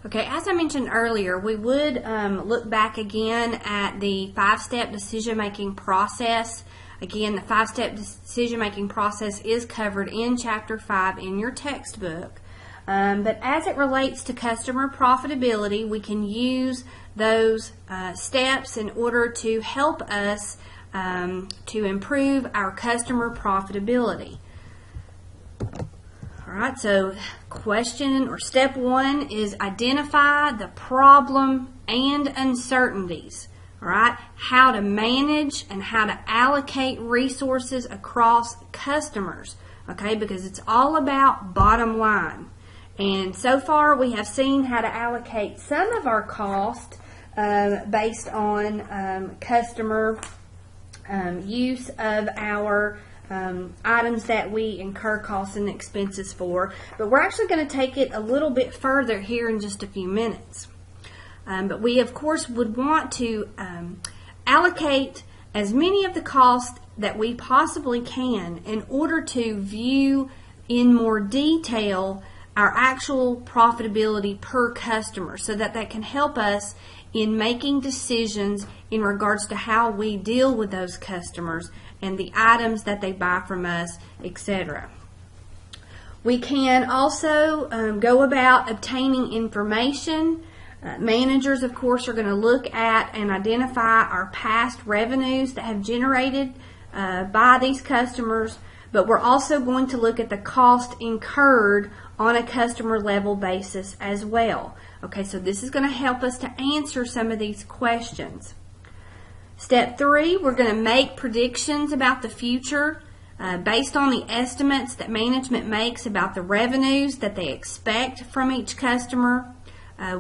Okay, as I mentioned earlier, we would look back again at the 5-step decision-making process. Again, the 5-step decision-making process is covered in Chapter 5 in your textbook. But as it relates to customer profitability, we can use those steps in order to help us to improve our customer profitability. All right, so question or step 1 is identify the problem and uncertainties. All right, how to manage and how to allocate resources across customers. Okay, because it's all about bottom line. And so far we have seen how to allocate some of our cost based on customer use of our items that we incur costs and expenses for. But we're actually going to take it a little bit further here in just a few minutes. But we, of course, would want to allocate as many of the costs that we possibly can in order to view in more detail our actual profitability per customer, so that that can help us in making decisions in regards to how we deal with those customers and the items that they buy from us, etc. We can also go about obtaining information. Managers, of course, are going to look at and identify our past revenues that have generated by these customers, but we're also going to look at the cost incurred on a customer level basis as well. Okay, so this is going to help us to answer some of these questions. Step 3, we're going to make predictions about the future based on the estimates that management makes about the revenues that they expect from each customer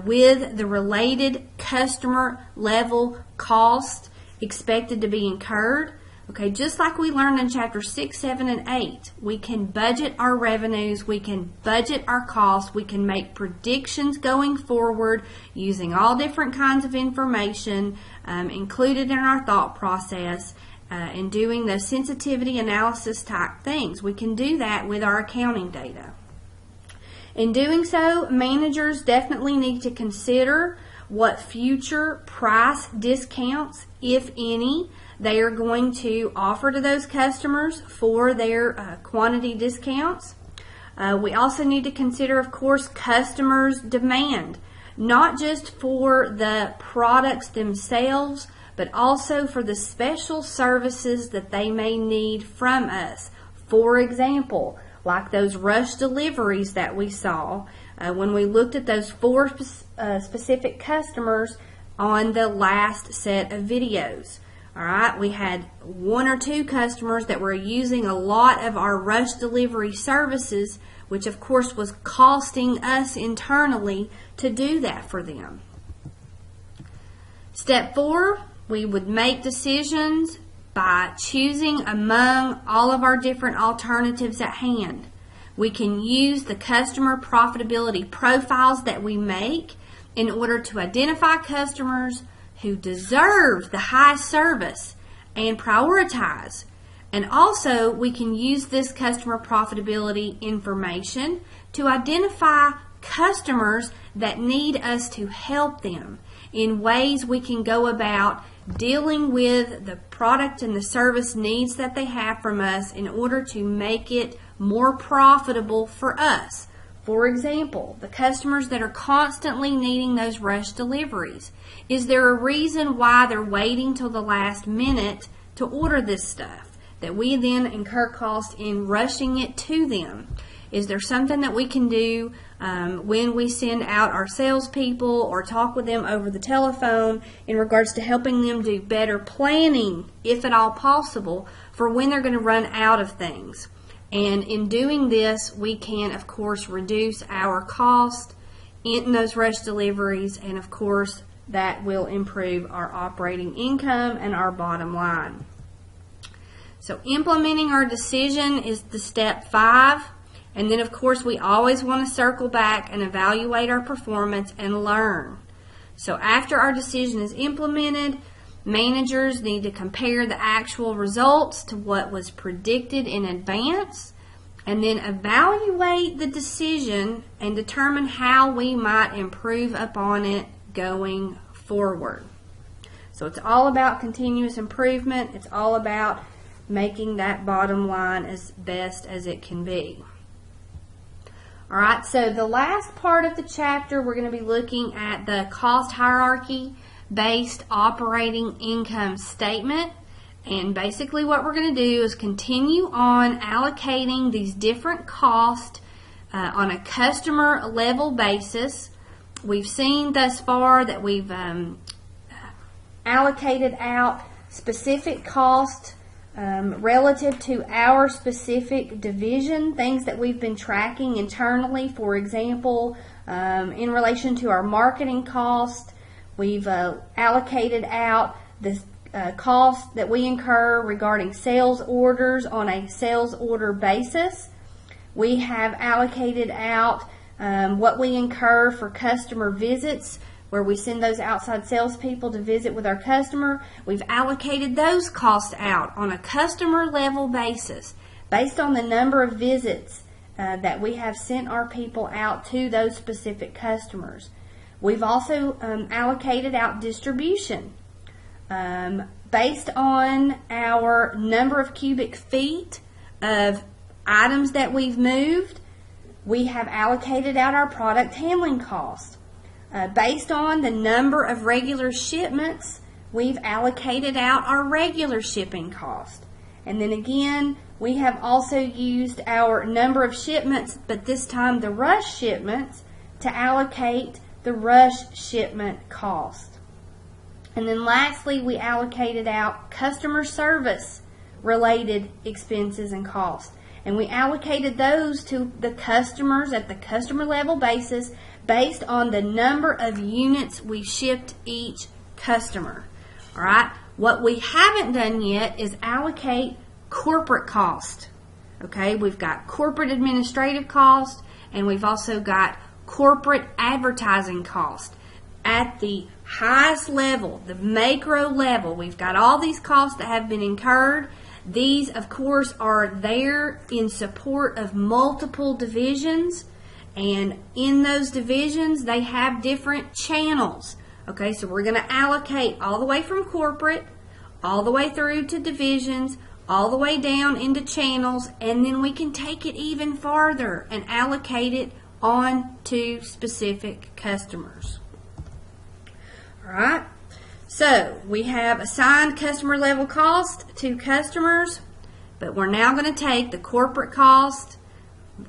with the related customer level cost expected to be incurred. Okay, just like we learned in Chapter 6, 7, and 8, we can budget our revenues, we can budget our costs, we can make predictions going forward using all different kinds of information included in our thought process and doing those sensitivity analysis type things. We can do that with our accounting data. In doing so, managers definitely need to consider what future price discounts, if any, they are going to offer to those customers for their quantity discounts. We also need to consider, of course, customers' demand, not just for the products themselves, but also for the special services that they may need from us. For example, like those rush deliveries that we saw when we looked at those 4 specific customers on the last set of videos. All right, we had 1 or 2 customers that were using a lot of our rush delivery services, which of course was costing us internally to do that for them. Step 4, we would make decisions by choosing among all of our different alternatives at hand. We can use the customer profitability profiles that we make in order to identify customers who deserve the high service and prioritize. And also, we can use this customer profitability information to identify customers that need us to help them in ways we can go about dealing with the product and the service needs that they have from us in order to make it more profitable for us. For example, the customers that are constantly needing those rush deliveries. Is there a reason why they're waiting till the last minute to order this stuff that we then incur costs in rushing it to them? Is there something that we can do when we send out our salespeople or talk with them over the telephone in regards to helping them do better planning, if at all possible, for when they're going to run out of things? And in doing this, we can, of course, reduce our cost in those rush deliveries, and of course, that will improve our operating income and our bottom line. So implementing our decision is the step 5. And then, of course, we always want to circle back and evaluate our performance and learn. So after our decision is implemented, managers need to compare the actual results to what was predicted in advance. and then evaluate the decision and determine how we might improve upon it going forward. So it's all about continuous improvement. It's all about making that bottom line as best as it can be. All right, so the last part of the chapter, we're going to be looking at the cost hierarchy based operating income statement. And basically what we're going to do is continue on allocating these different costs on a customer level basis. We've seen thus far that we've allocated out specific costs relative to our specific division, things that we've been tracking internally. For example, in relation to our marketing cost, we've allocated out the costs that we incur regarding sales orders on a sales order basis. We have allocated out what we incur for customer visits, where we send those outside salespeople to visit with our customer. We've allocated those costs out on a customer level basis based on the number of visits that we have sent our people out to those specific customers. We've also allocated out distribution based on our number of cubic feet of items that we've moved. We have allocated out our product handling costs. Based on the number of regular shipments, we've allocated out our regular shipping cost. And then again, we have also used our number of shipments, but this time the rush shipments, to allocate the rush shipment cost. And then lastly, we allocated out customer service related expenses and costs. And we allocated those to the customers at the customer level basis based on the number of units we shipped each customer. All right. What we haven't done yet is allocate corporate cost. Okay. We've got corporate administrative cost, and we've also got corporate advertising cost. At the highest level, the macro level, we've got all these costs that have been incurred. These, of course, are there in support of multiple divisions, and in those divisions, they have different channels. Okay, so we're going to allocate all the way from corporate, all the way through to divisions, all the way down into channels, and then we can take it even farther and allocate it on to specific customers. All right. So we have assigned customer level cost to customers, but we're now going to take the corporate cost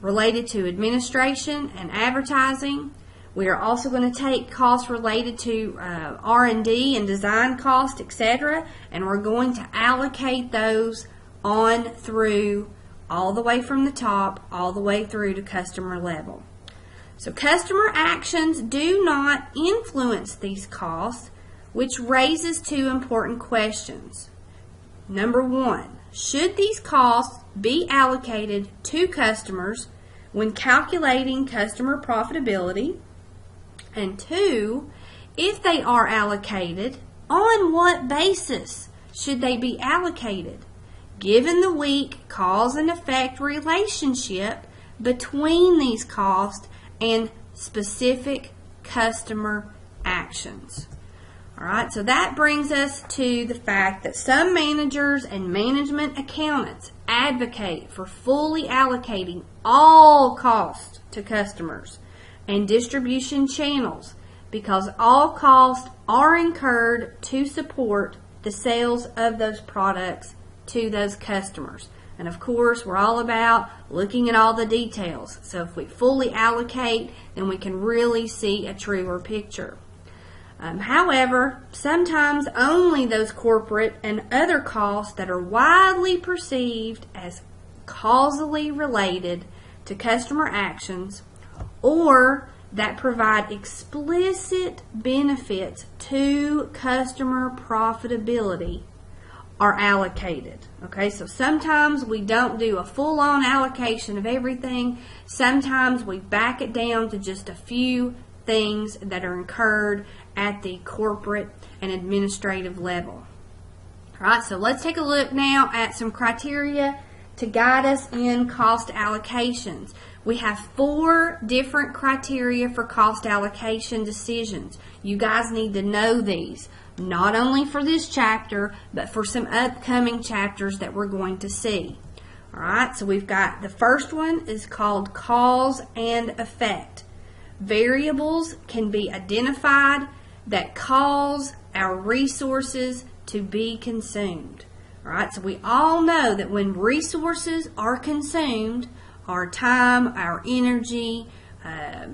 related to administration and advertising. We are also going to take costs related to R&D and design cost, etc., and we're going to allocate those on through all the way from the top, all the way through to customer level. So customer actions do not influence these costs, which raises two important questions. Number one, should these costs be allocated to customers when calculating customer profitability? And two, if they are allocated, on what basis should they be allocated, given the weak cause and effect relationship between these costs and specific customer actions? All right, so that brings us to the fact that some managers and management accountants advocate for fully allocating all costs to customers and distribution channels because all costs are incurred to support the sales of those products to those customers. And of course, we're all about looking at all the details. So if we fully allocate, then we can really see a truer picture. However, sometimes only those corporate and other costs that are widely perceived as causally related to customer actions or that provide explicit benefits to customer profitability are allocated. Okay, so sometimes we don't do a full-on allocation of everything. Sometimes we back it down to just a few things that are incurred at the corporate and administrative level. All right, so let's take a look now at some criteria to guide us in cost allocations. We have 4 different criteria for cost allocation decisions. You guys need to know these, not only for this chapter, but for some upcoming chapters that we're going to see. All right, so we've got the first one is called cause and effect. Variables can be identified that cause our resources to be consumed. All right, so we all know that when resources are consumed, our time, our energy,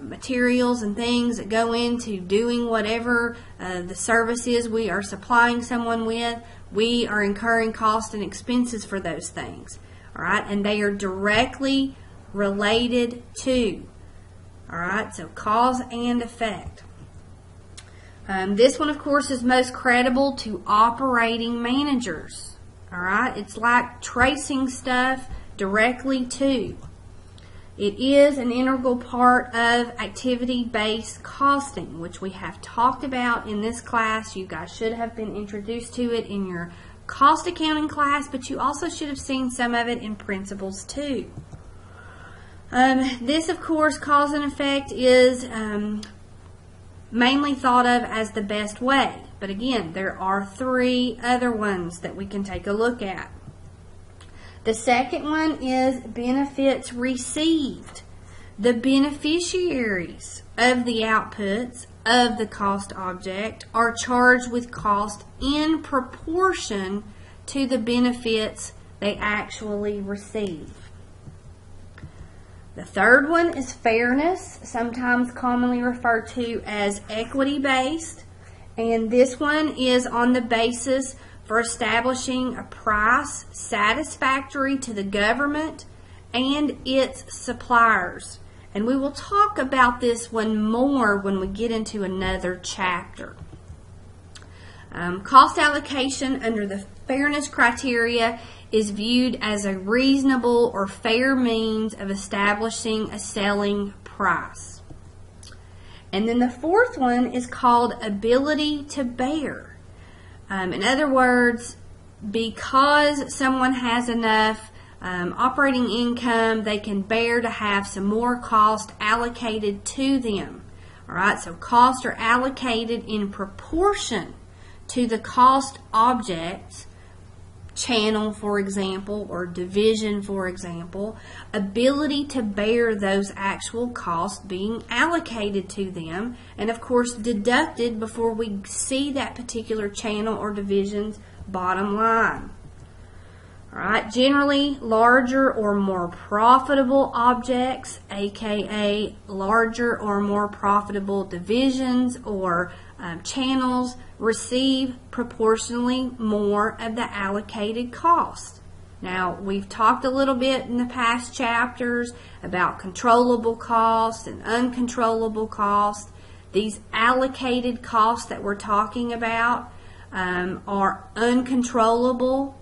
materials and things that go into doing whatever the service is we are supplying someone with, we are incurring costs and expenses for those things. All right, and they are directly related to. All right, so cause and effect. This one, of course, is most credible to operating managers. All right, it's like tracing stuff directly to. It is an integral part of activity-based costing, which we have talked about in this class. You guys should have been introduced to it in your cost accounting class, but you also should have seen some of it in principles too. This, of course, cause and effect is mainly thought of as the best way. But again, there are 3 other ones that we can take a look at. The second one is benefits received. The beneficiaries of the outputs of the cost object are charged with cost in proportion to the benefits they actually receive. The third one is fairness, sometimes commonly referred to as equity-based, and this one is on the basis for establishing a price satisfactory to the government and its suppliers. And we will talk about this one more when we get into another chapter. Cost allocation under the fairness criteria is viewed as a reasonable or fair means of establishing a selling price. And then the fourth one is called ability to bear. In other words, because someone has enough operating income, they can bear to have some more cost allocated to them. All right, so costs are allocated in proportion to the cost objects, channel, for example, or division, for example, ability to bear those actual costs being allocated to them, and of course deducted before we see that particular channel or division's bottom line. All right, generally larger or more profitable objects, aka larger or more profitable divisions or channels, receive proportionally more of the allocated cost. Now, we've talked a little bit in the past chapters about controllable costs and uncontrollable costs. These allocated costs that we're talking about are uncontrollable.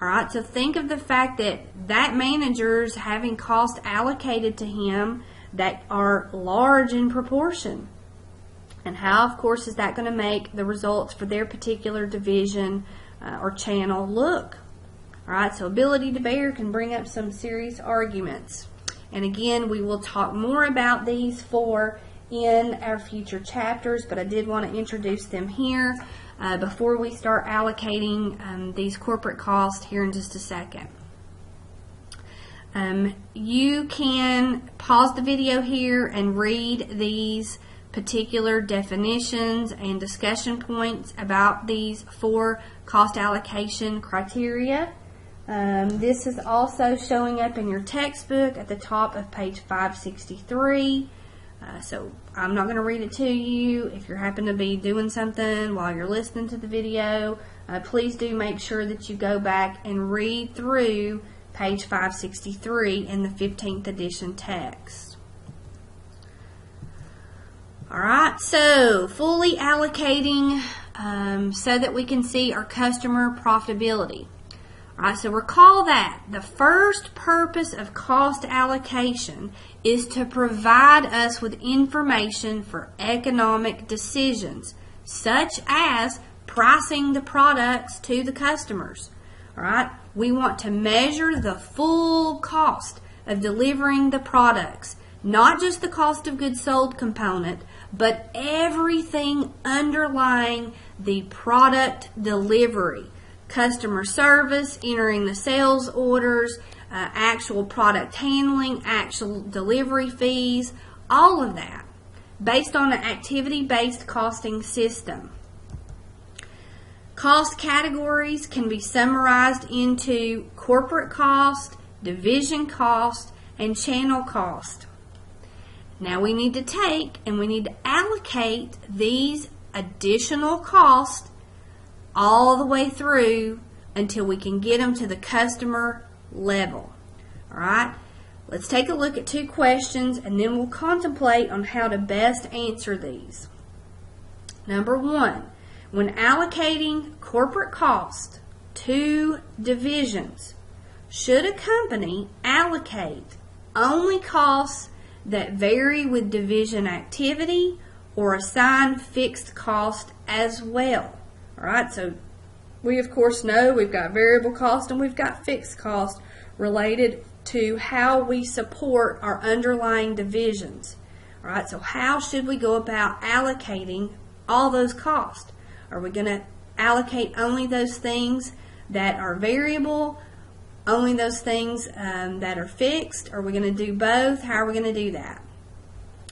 All right, so think of the fact that that manager's having costs allocated to him that are large in proportion. And how, of course, is that going to make the results for their particular division or channel look? All right, so ability to bear can bring up some serious arguments. And again, we will talk more about these 4 in our future chapters, but I did want to introduce them here before we start allocating these corporate costs here in just a second. You can pause the video here and read these particular definitions and discussion points about these 4 cost allocation criteria. This is also showing up in your textbook at the top of page 563. So I'm not going to read it to you. If you happen to be doing something while you're listening to the video, please do make sure that you go back and read through page 563 in the 15th edition text. All right, so fully allocating so that we can see our customer profitability. All right, so recall that the first purpose of cost allocation is to provide us with information for economic decisions, such as pricing the products to the customers. All right? We want to measure the full cost of delivering the products, not just the cost of goods sold component, but everything underlying the product delivery. Customer service, entering the sales orders, actual product handling, actual delivery fees, all of that, based on an activity-based costing system. Cost categories can be summarized into corporate cost, division cost, and channel cost. Now we need to take and we need to allocate these additional costs all the way through until we can get them to the customer level. All right? Let's take a look at two questions and then we'll contemplate on how to best answer these. Number one, when allocating corporate cost to divisions, should a company allocate only costs that vary with division activity or assign fixed cost as well? All right, so we of course know we've got variable cost and we've got fixed cost related to how we support our underlying divisions. All right, so how should we go about allocating all those costs? Are we going to allocate only those things that are variable, only those things that are fixed? Are we going to do both? How are we going to do that?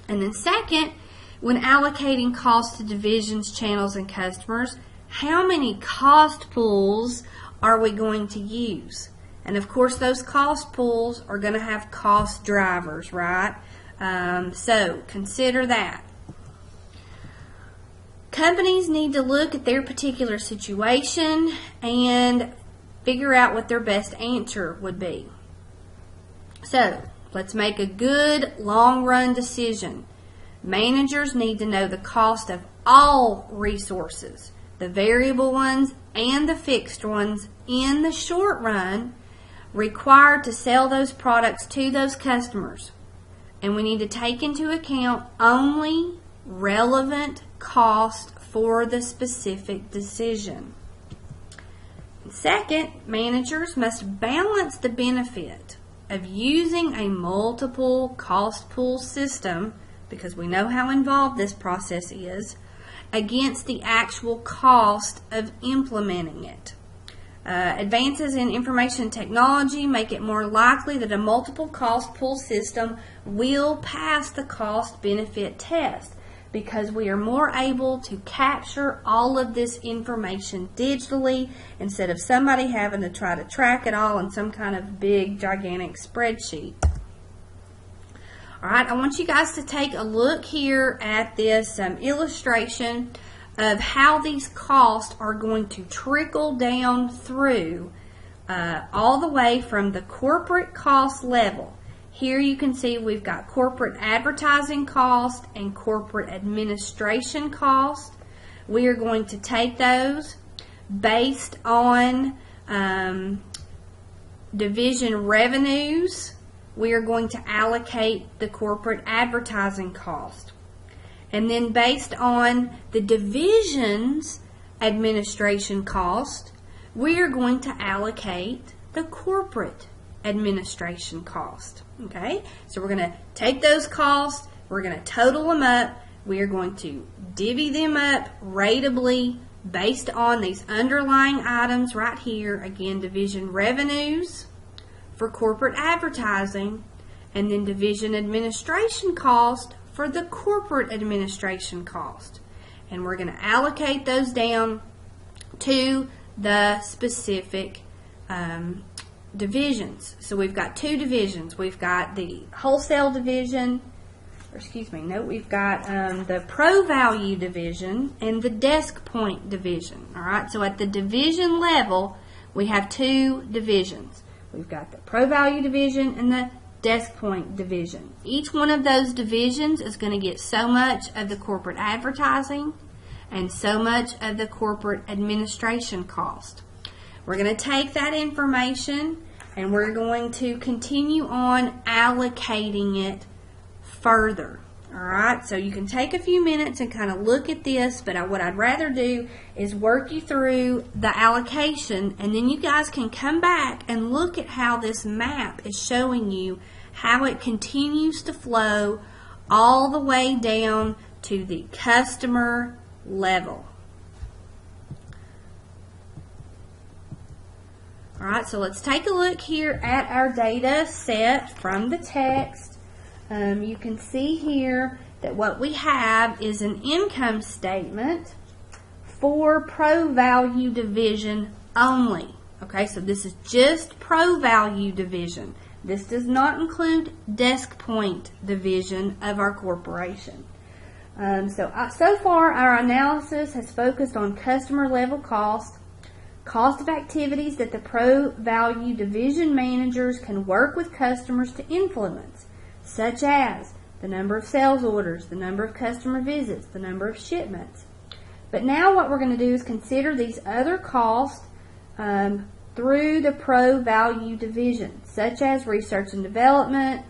And then second, when allocating costs to divisions, channels, and customers, how many cost pools are we going to use? And of course, those cost pools are going to have cost drivers, right? So consider that. Companies need to look at their particular situation and figure out what their best answer would be. So let's make a good long-run decision. Managers need to know the cost of all resources, the variable ones and the fixed ones in the short run, required to sell those products to those customers. And we need to take into account only relevant cost for the specific decision. Second, managers must balance the benefit of using a multiple cost pool system, because we know how involved this process is, against the actual cost of implementing it. Advances in information technology make it more likely that a multiple cost pool system will pass the cost benefit test, because we are more able to capture all of this information digitally instead of somebody having to try to track it all in some kind of big gigantic spreadsheet. Alright, I want you guys to take a look here at this illustration of how these costs are going to trickle down through all the way from the corporate cost level. Here you can see we've got corporate advertising cost and corporate administration cost. We are going to take those based on division revenues. We are going to allocate the corporate advertising cost. And then based on the division's administration cost, we are going to allocate the corporate administration cost. Okay, so we're going to take those costs, we're going to total them up, we are going to divvy them up ratably based on these underlying items right here. Again, division revenues for corporate advertising, and then division administration cost for the corporate administration cost. And we're going to allocate those down to the specific divisions. So we've got two divisions. We've got the wholesale division, we've got the pro value division and the desk point division. All right, so at the division level, we have two divisions. We've got the pro value division and the desk point division. Each one of those divisions is going to get so much of the corporate advertising and so much of the corporate administration cost. We're going to take that information and we're going to continue on allocating it further. Alright, so you can take a few minutes and kind of look at this, but what I'd rather do is work you through the allocation, and then you guys can come back and look at how this map is showing you how it continues to flow all the way down to the customer level. Alright, so let's take a look here at our data set from the text. You can see here that what we have is an income statement for Pro Value Division only. Okay, so this is just Pro Value Division. This does not include Desk Point Division of our corporation. So far our analysis has focused on customer level cost of activities that the Pro Value Division managers can work with customers to influence, such as the number of sales orders, the number of customer visits, the number of shipments. But now what we're going to do is consider these other costs through the Pro Value Division, such as research and development,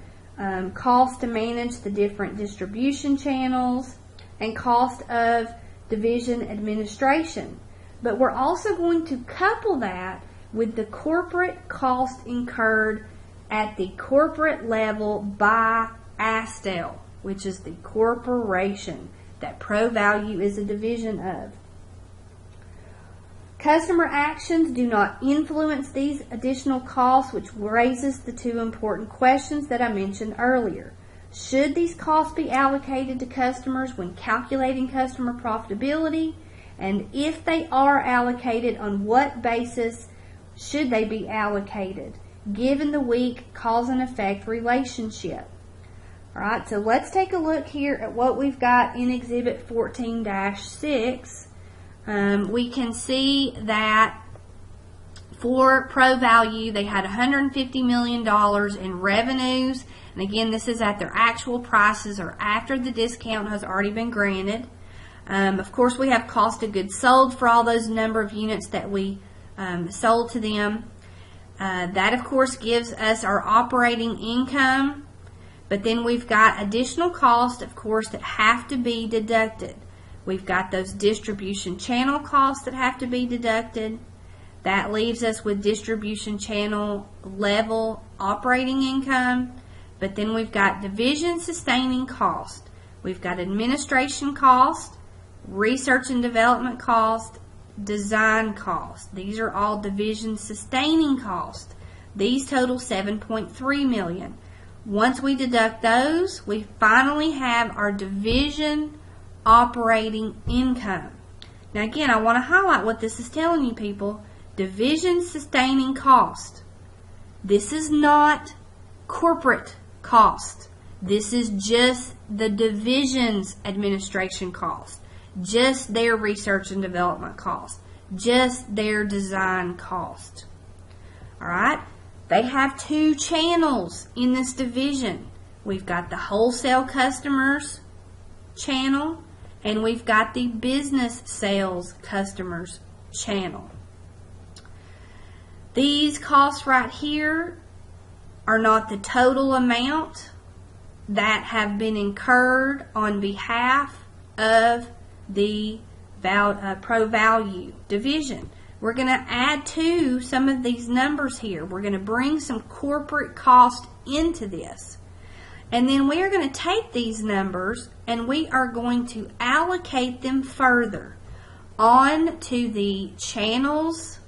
cost to manage the different distribution channels, and cost of division administration. But we're also going to couple that with the corporate cost incurred at the corporate level by Astel, which is the corporation that Pro Value is a division of. Customer actions do not influence these additional costs, which raises the two important questions that I mentioned earlier. Should these costs be allocated to customers when calculating customer profitability? And if they are allocated, on what basis should they be allocated, given the weak cause and effect relationship? Alright, so let's take a look here at what we've got in Exhibit 14-6. We can see that for Pro Value, they had $150 million in revenues. And again, this is at their actual prices or after the discount has already been granted. Of course, we have cost of goods sold for all those number of units that we sold to them. That, of course, gives us our operating income. But then we've got additional costs, of course, that have to be deducted. We've got those distribution channel costs that have to be deducted. That leaves us with distribution channel level operating income. But then we've got division sustaining cost. We've got administration cost, research and development cost, design cost. These are all division sustaining costs. These total $7.3 million. Once we deduct those, we finally have our division operating income. Now again, I want to highlight what this is telling you, people. Division sustaining cost. This is not corporate cost. This is just the division's administration cost. Just their research and development cost. Just their design cost. Alright? They have two channels in this division. We've got the wholesale customers channel, and we've got the business sales customers channel. These costs right here are not the total amount that have been incurred on behalf of the Pro Value division. We're going to add to some of these numbers here. We're going to bring some corporate cost into this. And then we are going to take these numbers and we are going to allocate them further on to the channels,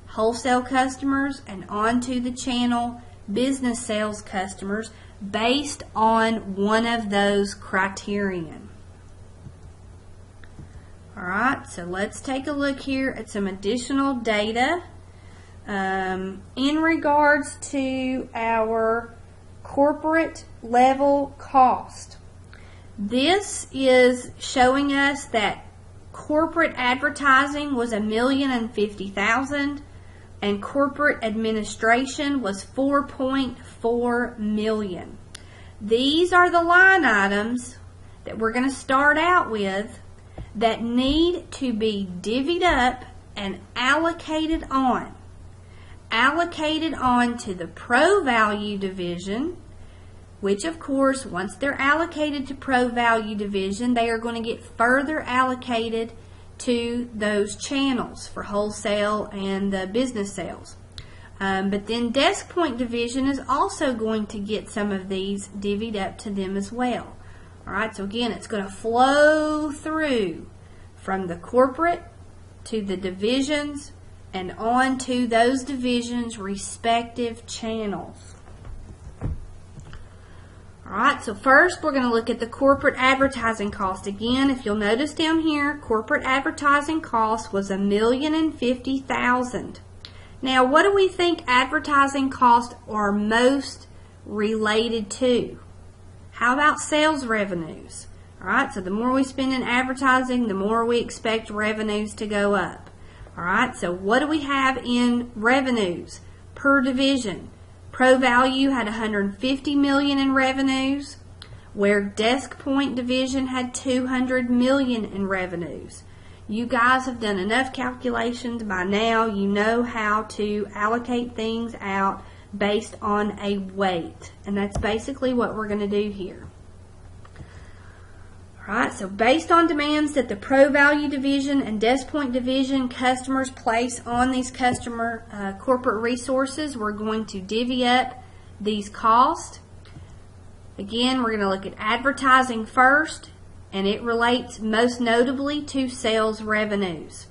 wholesale customers, and onto the channel business sales customers based on one of those criterion. Alright, so let's take a look here at some additional data in regards to our corporate level cost. This is showing us that corporate advertising was $1,050,000 and corporate administration was $4.4 million. These are the line items that we're going to start out with that need to be divvied up and allocated on. Allocated on to the Pro Value division, which of course, once they're allocated to Pro Value Division, they are going to get further allocated to those channels for wholesale and the business sales. But then Desk Point Division is also going to get some of these divvied up to them as well. Alright, so again, it's going to flow through from the corporate to the divisions and on to those divisions' respective channels. Alright, so first we're going to look at the corporate advertising cost. Again, if you'll notice down here, corporate advertising cost was $1,050,000. Now, what do we think advertising costs are most related to? How about sales revenues? Alright, so the more we spend in advertising, the more we expect revenues to go up. Alright, so what do we have in revenues per division? Pro Value had $150 million in revenues, where Desk Point Division had $200 million in revenues. You guys have done enough calculations by now. You know how to allocate things out based on a weight. And that's basically what we're going to do here. Alright, so based on demands that the Pro Value Division and Desk Point Division customers place on these customer corporate resources, we're going to divvy up these costs. Again, we're going to look at advertising first, and it relates most notably to sales revenues.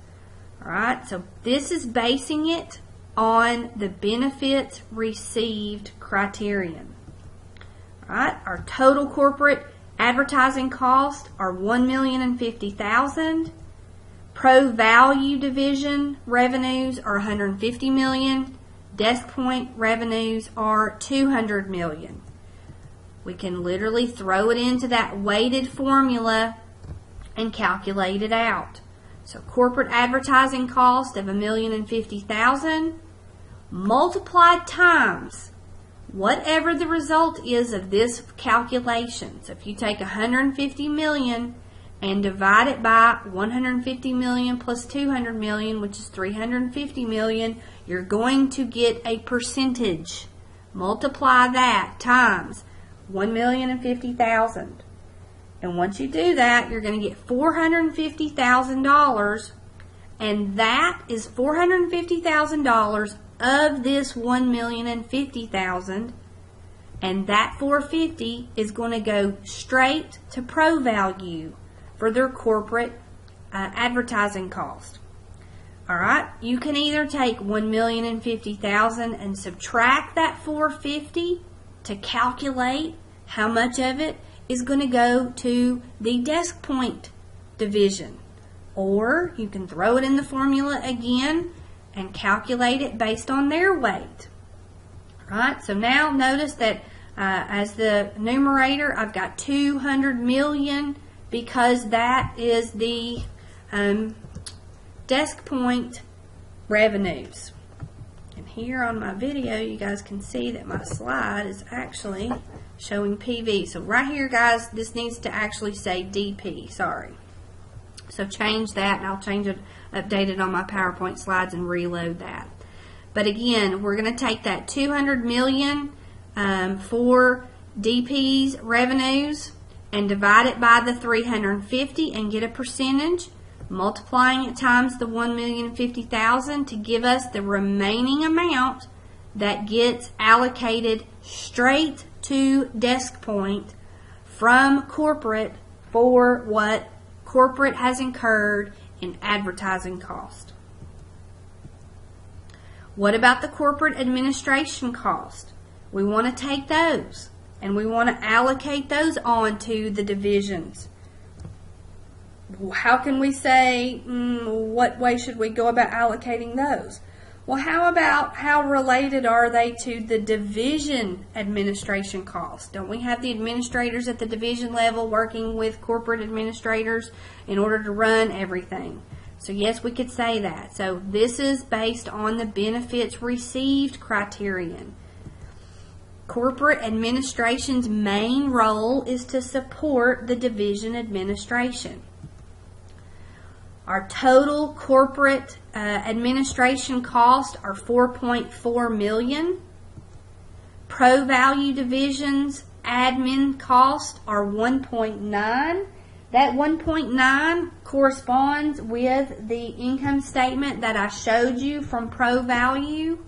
Alright, so this is basing it on the benefits received criterion. Alright, our total corporate advertising costs are $1,050,000. Pro Value Division revenues are $150 million. Desk Point revenues are $200 million. We can literally throw it into that weighted formula and calculate it out. So corporate advertising cost of $1,050,000 multiplied times whatever the result is of this calculation. So if you take $150 million and divide it by $150 million plus $200 million, which is $350 million, you're going to get a percentage. Multiply that times $1,050,000. And once you do that, you're going to get $450,000, and that is $450,000 of this $1,050,000, and that $450,000 is going to go straight to Pro Value for their corporate advertising cost. Alright, you can either take $1,050,000 and subtract that $450,000 to calculate how much of it is going to go to the Desk Point Division, or you can throw it in the formula again and calculate it based on their weight. Alright, so now notice that as the numerator, I've got $200 million because that is the Desk Point revenues. And here on my video, you guys can see that my slide is actually showing PV. So right here, guys, this needs to actually say DP, sorry. So change that, and I'll change it, update it on my PowerPoint slides and reload that. But again, we're going to take that $200 million for DP's revenues and divide it by the $350,000 and get a percentage, multiplying it times the $1,050,000 to give us the remaining amount that gets allocated straight to Desk Point from corporate for what corporate has incurred in advertising cost. What about the corporate administration cost? We want to take those and we want to allocate those on to the divisions. How can we say, what way should we go about allocating those? Well, how related are they to the division administration costs? Don't we have the administrators at the division level working with corporate administrators in order to run everything? So yes, we could say that. So this is based on the benefits received criterion. Corporate administration's main role is to support the division administration. Our total corporate administration costs are $4.4 million. Pro Value Division's admin costs are 1.9. That 1.9 corresponds with the income statement that I showed you from Pro Value.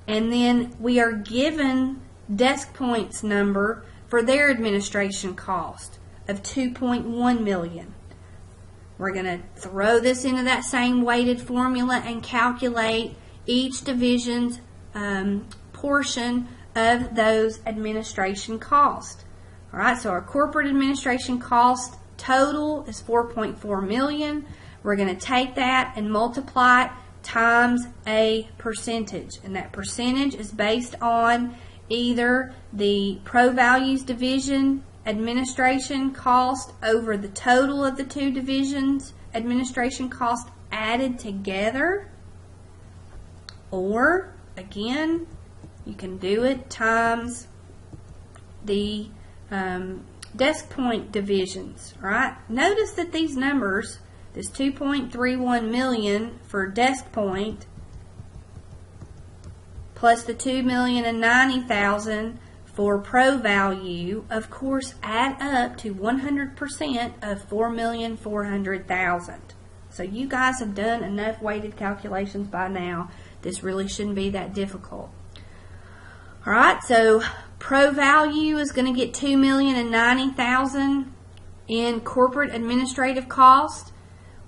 And then we are given Desk Point's number for their administration cost of $2.1 million. We're going to throw this into that same weighted formula and calculate each division's portion of those administration costs. All right, so our corporate administration cost total is $4.4 million. We're going to take that and multiply it times a percentage, and that percentage is based on either the Pro Values division administration cost over the total of the two divisions administration cost added together, or again you can do it times the Desk Point divisions. Right? Notice that these numbers, this 2.31 million for Desk Point plus the 2,090,000 for Pro Value, of course, add up to 100% of 4,400,000. So you guys have done enough weighted calculations by now. This really shouldn't be that difficult. All right, so Pro Value is going to get $2,090,000 in corporate administrative cost.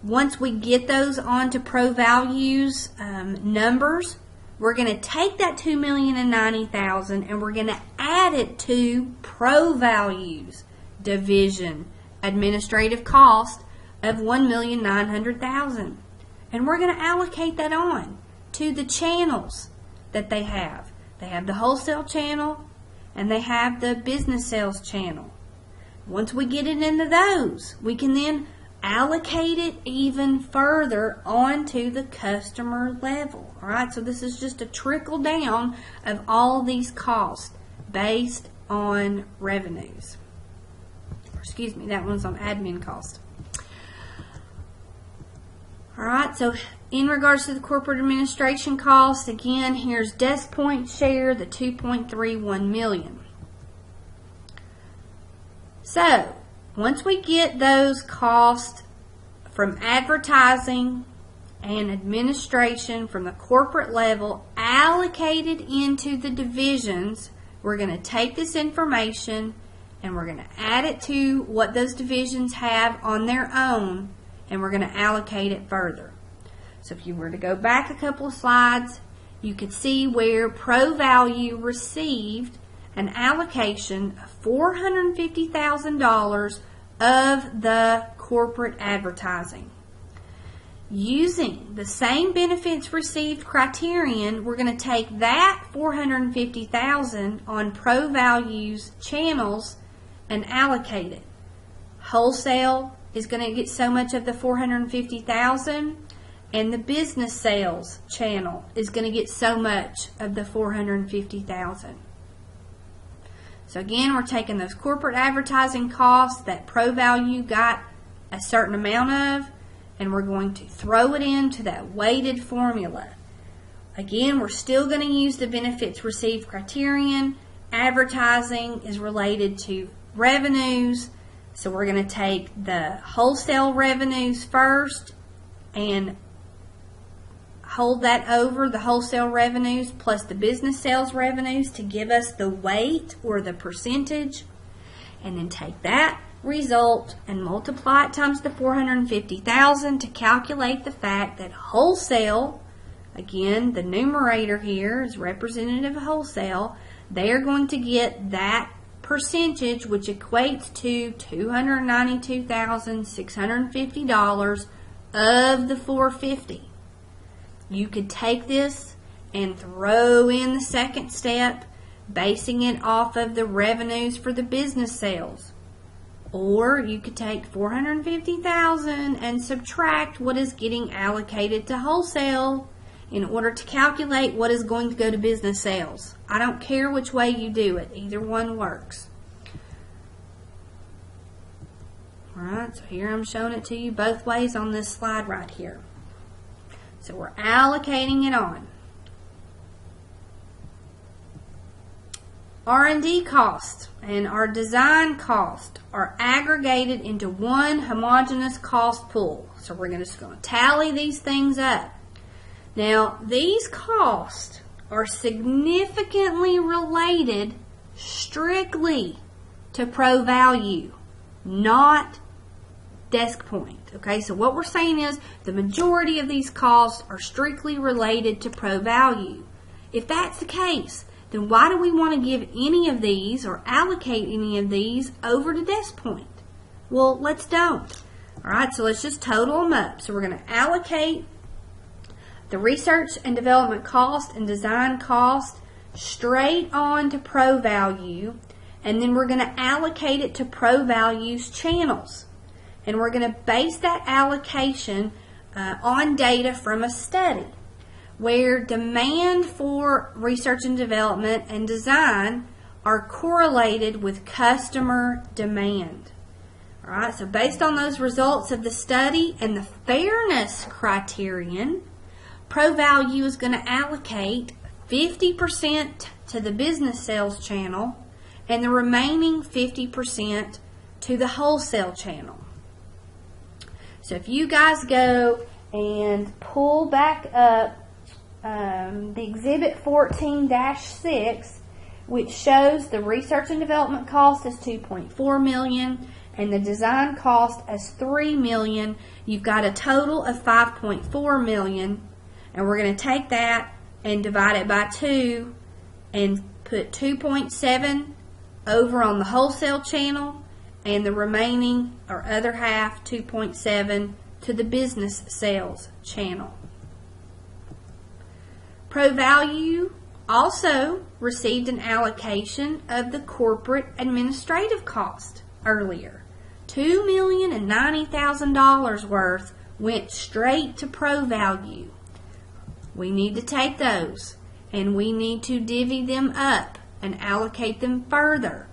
Once we get those onto Pro Value's numbers, we're going to take that $2,090,000 and we're going to add it to Pro Value's division administrative cost of $1,900,000, and we're going to allocate that on to the channels that they have. They have the wholesale channel and they have the business sales channel. Once we get it into those, we can then allocate it even further onto the customer level. All right, so this is just a trickle down of all these costs based on revenues. Excuse me, that one's on admin cost. All right, so in regards to the corporate administration costs, again, here's Desk Point share, the $2.31 million. So once we get those costs from advertising and administration from the corporate level allocated into the divisions, we're going to take this information and we're going to add it to what those divisions have on their own, and we're going to allocate it further. So if you were to go back a couple of slides, you could see where Pro Value received an allocation of $450,000 of the corporate advertising. Using the same benefits received criterion, we're going to take that $450,000 on Pro Value's channels and allocate it. Wholesale is going to get so much of the $450,000, and the business sales channel is going to get so much of the $450,000. So again, we're taking those corporate advertising costs that Pro Value got a certain amount of, and we're going to throw it into that weighted formula. Again, we're still going to use the benefits received criterion. Advertising is related to revenues, so we're going to take the wholesale revenues first and hold that over the wholesale revenues plus the business sales revenues to give us the weight or the percentage, and then take that result and multiply it times the $450,000 to calculate the fact that wholesale, again the numerator here is representative of wholesale, they are going to get that percentage, which equates to $292,650 of the $450,000. You could take this and throw in the second step, basing it off of the revenues for the business sales. Or you could take $450,000 and subtract what is getting allocated to wholesale in order to calculate what is going to go to business sales. I don't care which way you do it. Either one works. Alright, so here I'm showing it to you both ways on this slide right here. So we're allocating it on. R&D cost and our design cost are aggregated into one homogeneous cost pool. So we're just going to tally these things up. Now, these costs are significantly related strictly to pro value, not desk point. Okay, so what we're saying is the majority of these costs are strictly related to pro value. If that's the case, then why do we want to give any of these or allocate any of these over to desk point? Well, let's don't. All right, so let's just total them up. So we're going to allocate the research and development cost and design cost straight on to pro value, and then we're going to allocate it to pro value's channels. And we're going to base that allocation on data from a study where demand for research and development and design are correlated with customer demand. All right, so based on those results of the study and the fairness criterion, pro value is going to allocate 50% to the business sales channel and the remaining 50% to the wholesale channel. So if you guys go and pull back up the Exhibit 14-6, which shows the research and development cost as $2.4 million and the design cost as $3 million, you've got a total of $5.4 million. And we're going to take that and divide it by 2 and put 2.7 over on the wholesale channel and the remaining or other half, 2.7, to the business sales channel. Pro value also received an allocation of the corporate administrative cost earlier. $2,090,000 worth went straight to pro value. We need to take those and we need to divvy them up and allocate them further.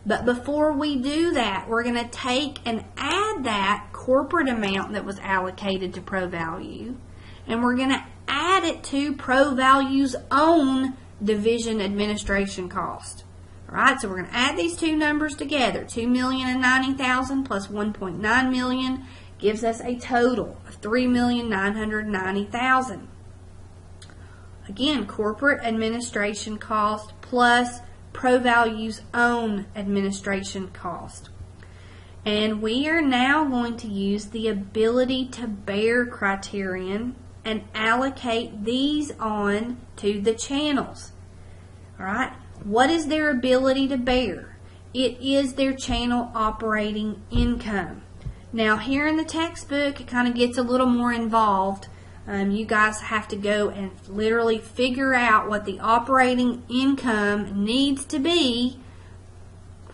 But before we do that, we're going to take and add that corporate amount that was allocated to pro value, and we're going to add it to pro value's own division administration cost. All right, so we're going to add these two numbers together. $2,090,000 plus $1.9 million gives us a total of $3,990,000. Again, corporate administration cost plus pro value's own administration cost. And we are now going to use the ability to bear criterion and allocate these on to the channels. All right, what is their ability to bear? It is their channel operating income. Now here in the textbook, it kind of gets a little more involved. You guys have to go and literally figure out what the operating income needs to be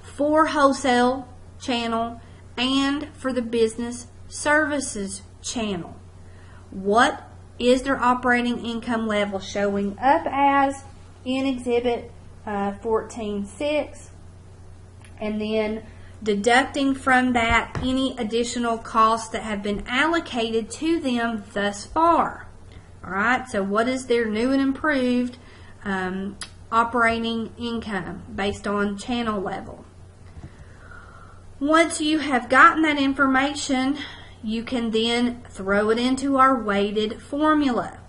for wholesale channel and for the business services channel. What is their operating income level showing up as in Exhibit 14.6, and then deducting from that any additional costs that have been allocated to them thus far. All right, so what is their new and improved operating income based on channel level? Once you have gotten that information, you can then throw it into our weighted formula.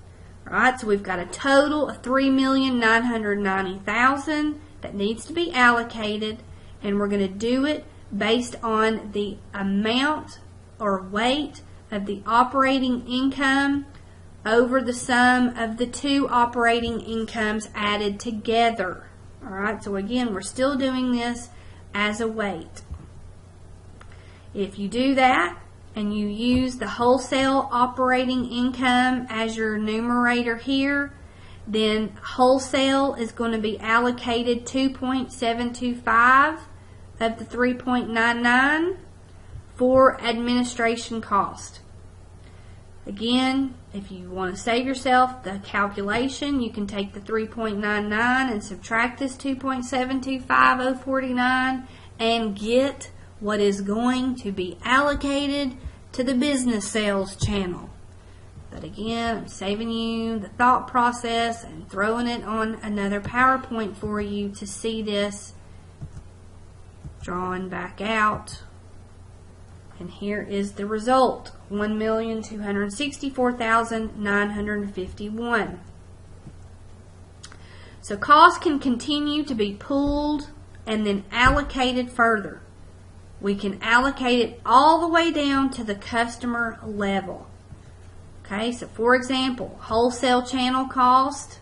All right, so we've got a total of $3,990,000 that needs to be allocated, and we're going to do it based on the amount or weight of the operating income over the sum of the two operating incomes added together. All right, so again, we're still doing this as a weight. If you do that and you use the wholesale operating income as your numerator here, then wholesale is going to be allocated 2.725 of the 3.99 for administration cost. Again, if you want to save yourself the calculation, you can take the 3.99 and subtract this 2.725049 and get what is going to be allocated to the business sales channel. But again, I'm saving you the thought process and throwing it on another PowerPoint for you to see this drawn back out. And here is the result, 1,264,951. So costs can continue to be pooled and then allocated further. We can allocate it all the way down to the customer level. Okay, so for example, wholesale channel cost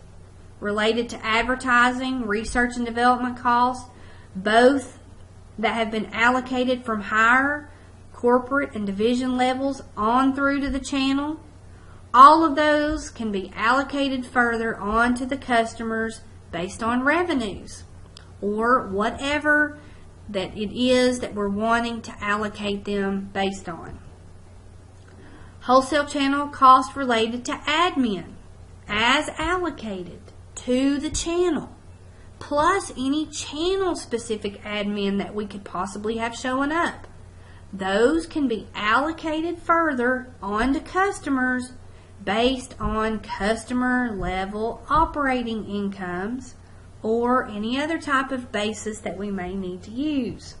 related to advertising, research and development costs, both that have been allocated from higher corporate and division levels on through to the channel. All of those can be allocated further on to the customers based on revenues or whatever that it is that we're wanting to allocate them based on. Wholesale channel cost related to admin as allocated to the channel, plus any channel specific admin that we could possibly have showing up. Those can be allocated further onto customers based on customer level operating incomes or any other type of basis that we may need to use.